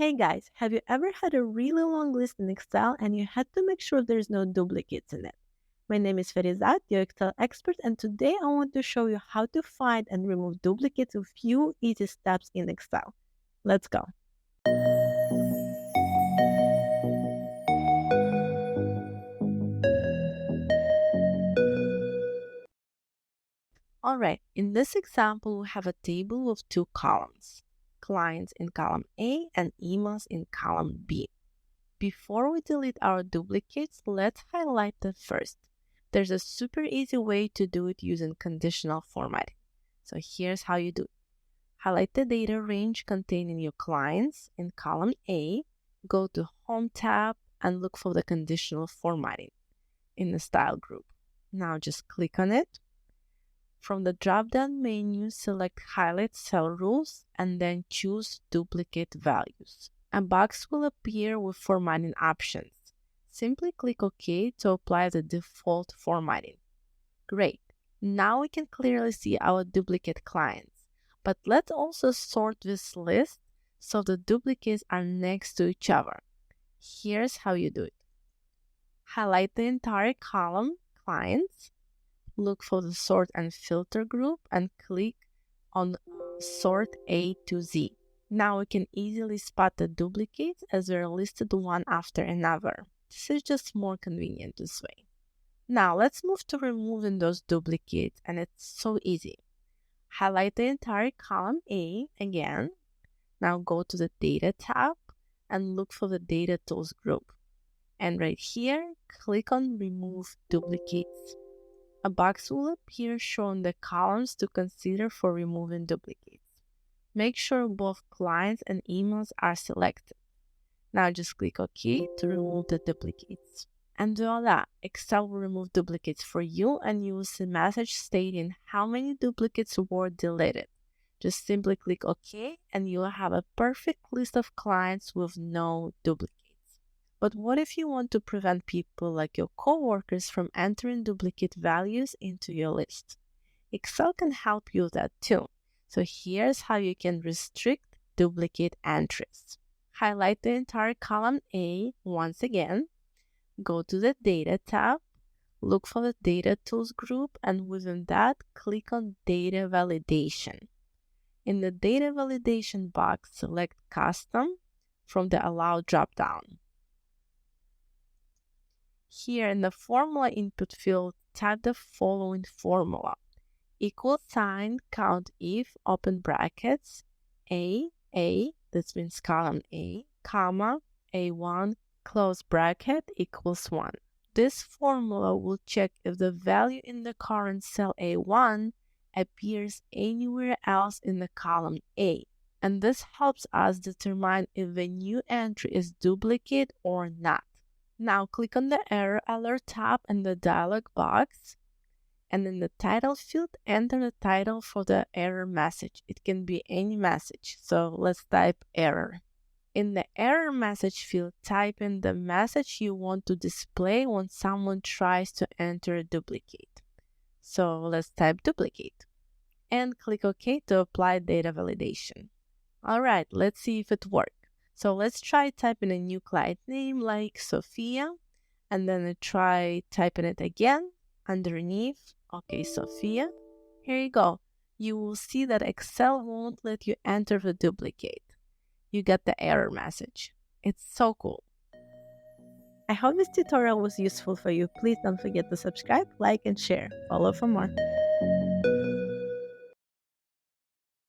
Hey guys, have you ever had a really long list in Excel and you had to make sure there's no duplicates in it? My name is Farizat, your Excel expert, and today I want to show you how to find and remove duplicates with few easy steps in Excel. Let's go. Alright, in this example, we have a table with two columns, clients in column A and emails in column B. Before we delete our duplicates, let's highlight them first. There's a super easy way to do it using conditional formatting. So here's how you do it. Highlight the data range containing your clients in column A, go to Home tab and look for the conditional formatting in the Style group. Now just click on it. From the drop-down menu, select Highlight Cell Rules and then choose Duplicate Values. A box will appear with formatting options. Simply click OK to apply the default formatting. Great! Now we can clearly see our duplicate clients. But let's also sort this list so the duplicates are next to each other. Here's how you do it. Highlight the entire column, Clients. Look for the Sort and Filter group and click on Sort A to Z. Now we can easily spot the duplicates as they're listed one after another. This is just more convenient this way. Now let's move to removing those duplicates, and it's so easy. Highlight the entire column A again. Now go to the Data tab and look for the Data Tools group. And right here, click on Remove Duplicates. A box will appear showing the columns to consider for removing duplicates. Make sure both clients and emails are selected. Now just click OK to remove the duplicates. And voila, Excel will remove duplicates for you and you will see a message stating how many duplicates were deleted. Just simply click OK and you'll have a perfect list of clients with no duplicates. But what if you want to prevent people like your coworkers from entering duplicate values into your list? Excel can help you with that too. So here's how you can restrict duplicate entries. Highlight the entire column A once again. Go to the Data tab. Look for the Data Tools group, and within that, click on Data Validation. In the Data Validation box, select Custom from the Allow dropdown. Here in the Formula input field, type the following formula. Equal sign, count if, open brackets, A, that means column A, comma, A1, close bracket equals 1. This formula will check if the value in the current cell A1 appears anywhere else in the column A. And this helps us determine if the new entry is duplicate or not. Now click on the Error Alert tab in the dialog box, and in the title field, enter the title for the error message. It can be any message, so let's type error. In the error message field, type in the message you want to display when someone tries to enter a duplicate. So let's type duplicate and click OK to apply data validation. Alright, let's see if it worked. So let's try typing a new client name like Sophia, and then I try typing it again underneath. Okay, Sophia. Here you go. You will see that Excel won't let you enter the duplicate. You get the error message. It's so cool. I hope this tutorial was useful for you. Please don't forget to subscribe, like, and share. Follow for more.